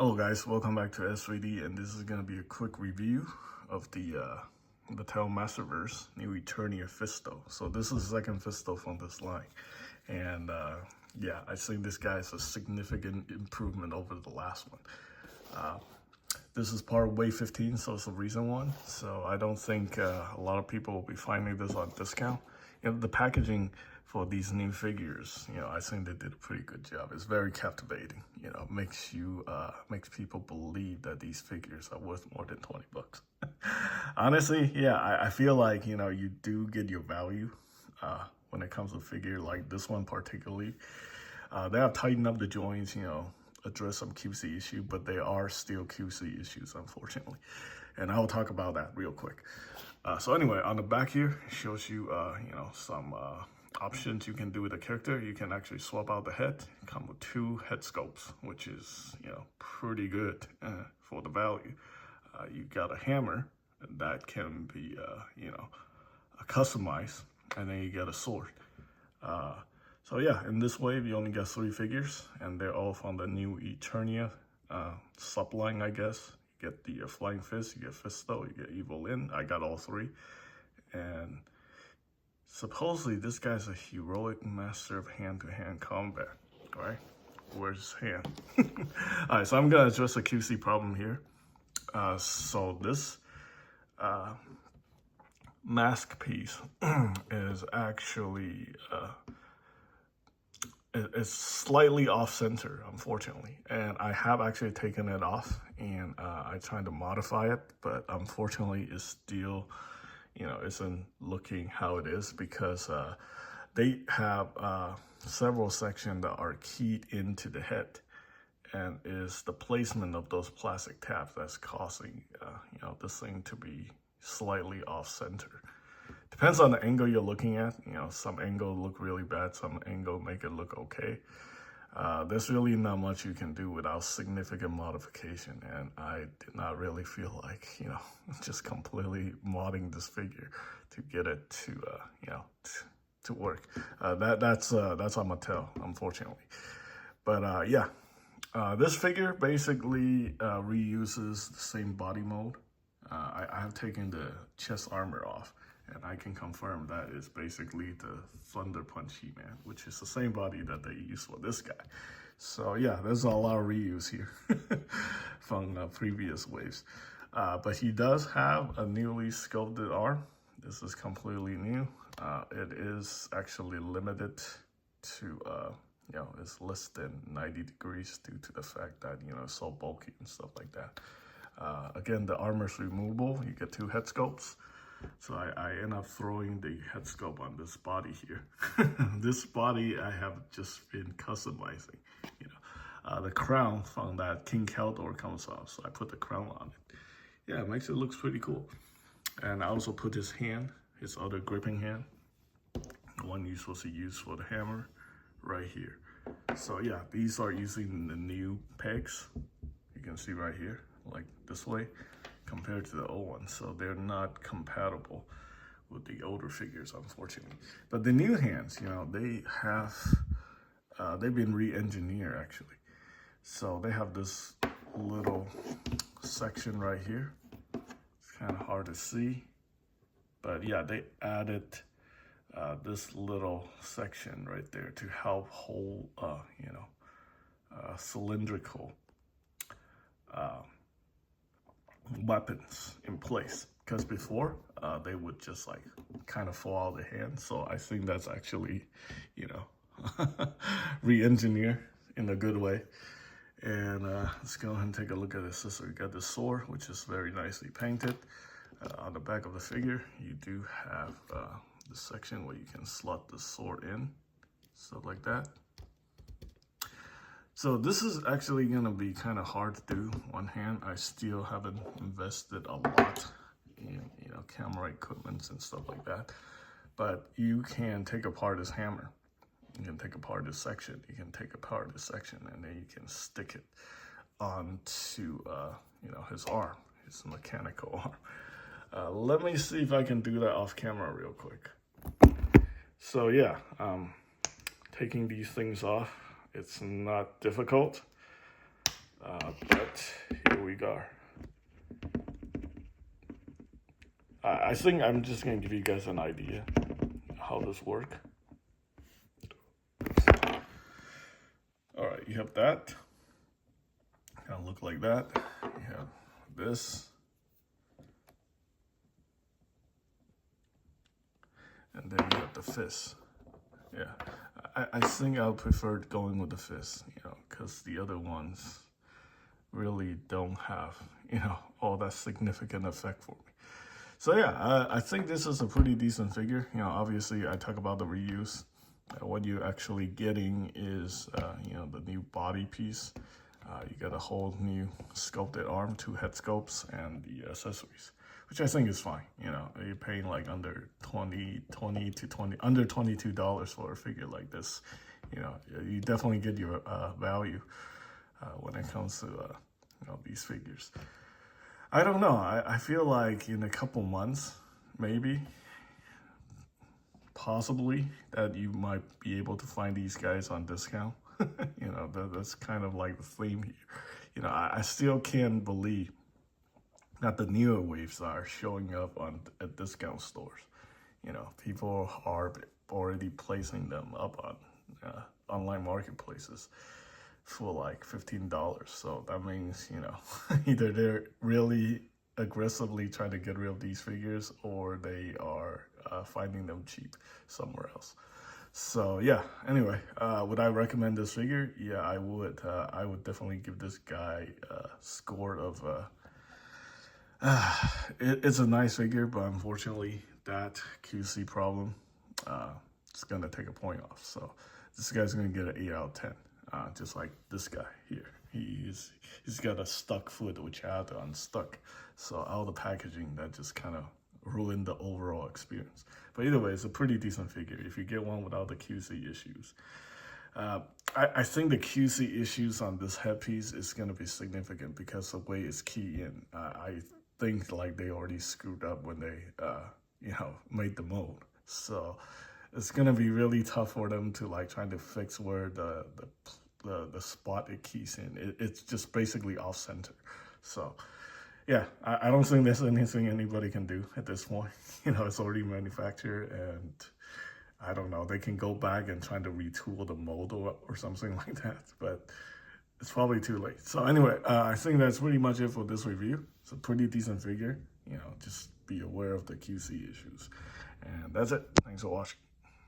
Hello guys, welcome back to S3D, and this is going to be a quick review of the Mattel Masterverse new ETERNIA Fisto. So this is the second Fisto from this line, and yeah, I think this guy is a significant improvement over the last one. This is part of Wave 15, so it's a recent one, so I don't think a lot of people will be finding this on discount. The packaging for these new figures, I think they did a pretty good job. It's very captivating. Makes people believe that these figures are worth more than 20 bucks. Honestly, yeah, I feel like, you do get your value when it comes to figure like this one particularly. They have tightened up the joints, address some QC issue, but they are still QC issues, unfortunately. And I'll talk about that real quick. So anyway, on the back here, it shows you, some options you can do with the character. You can actually swap out the head, come with 2 head sculpts, which is, pretty good for the value. You got a hammer that can be, customized, and then you get a sword. So yeah, in this wave, you only got 3 figures, and they're all from the new ETERNIA subline, I guess. You get the Flying Fist, you get Fisto, you get Evil Lyn. I got all 3. And supposedly, this guy's a heroic master of hand-to-hand combat, right? Where's his hand? All right, so I'm gonna address a QC problem here. So this mask piece is actually it's slightly off-center, unfortunately, and I have actually taken it off, and I tried to modify it, but unfortunately, it's still, isn't looking how it is, because they have several sections that are keyed into the head, and is the placement of those plastic tabs that's causing, this thing to be slightly off-center. Depends on the angle you're looking at. Some angle look really bad, some angle make it look okay. There's really not much you can do without significant modification, and I did not really feel like, just completely modding this figure to get it to, to work. That's on Mattel, unfortunately. But yeah, this figure basically reuses the same body mold. I have taken the chest armor off, and I can confirm that is basically the Thunder Punch He-Man, which is the same body that they use for this guy. So yeah, there's a lot of reuse here from previous waves. But he does have a newly sculpted arm. This is completely new. It is actually limited to, it's less than 90 degrees due to the fact that, it's so bulky and stuff like that. Again, the armor's removable. You get 2 head sculpts. So I end up throwing the head sculpt on this body here. This body I have just been customizing. The crown from that King Keldor comes off, so I put the crown on it. Yeah, it makes it look pretty cool. And I also put his hand, his other gripping hand, the one you're supposed to use for the hammer, right here. So yeah, these are using the new pegs. You can see right here, like this way, compared to the old ones, so they're not compatible with the older figures, unfortunately. But the new hands, they have, they've been re-engineered actually. So they have this little section right here. It's kind of hard to see, but yeah, they added this little section right there to help hold, cylindrical weapons in place, because before they would just like kind of fall out of the hand. So I think that's actually, re-engineer in a good way. And let's go ahead and take a look at this. So we got the sword, which is very nicely painted. On the back of the figure, you do have the section where you can slot the sword in, stuff like that. So this is actually gonna be kind of hard to do one hand. I still haven't invested a lot in, camera equipment and stuff like that. But you can take apart this hammer. You can take apart this section. You can take apart this section, and then you can stick it onto, his arm, his mechanical arm. Let me see if I can do that off camera real quick. So yeah, taking these things off, it's not difficult. But here we go. I think I'm just gonna give you guys an idea how this works. All right, you have that. Kind of look like that. You have this. And then you have the fist. Yeah, I think I would prefer going with the fist, you know, because the other ones really don't have, you know, all that significant effect for me. So yeah, I think this is a pretty decent figure. You know, obviously I talk about the reuse. What you're actually getting is, you know, the new body piece. You get a whole new sculpted arm, 2 head sculpts, and the accessories, which I think is fine. You know, you're paying like under $22 for a figure like this. You know, you definitely get your value when it comes to you know, these figures. I don't know. I feel like in a couple months, maybe, possibly, that you might be able to find these guys on discount. You know, that's kind of like the theme here. You know, I still can't believe that the newer waves are showing up at discount stores. You know, people are already placing them up on online marketplaces for like $15. So that means, you know, either they're really aggressively trying to get rid of these figures, or they are finding them cheap somewhere else. So yeah, anyway, would I recommend this figure? Yeah, I would. I would definitely give this guy a score of it's a nice figure, but unfortunately that QC problem it's gonna take a point off. So this guy's gonna get an 8 out of 10, just like this guy here. He's got a stuck foot, which I had to unstuck. So all the packaging, that just kind of ruined the overall experience. But either way, it's a pretty decent figure if you get one without the QC issues. I think the QC issues on this headpiece is going to be significant because the way it's keyed in. I think like they already screwed up when they you know, made the mold. So it's going to be really tough for them to like trying to fix where the spot it keys in. It's just basically off center. So yeah, I don't think there's anything anybody can do at this point. You know, it's already manufactured, and I don't know, they can go back and try to retool the mold or something like that, but it's probably too late. So anyway, I think that's pretty much it for this review. It's a pretty decent figure. You know, just be aware of the QC issues. And that's it. Thanks for watching.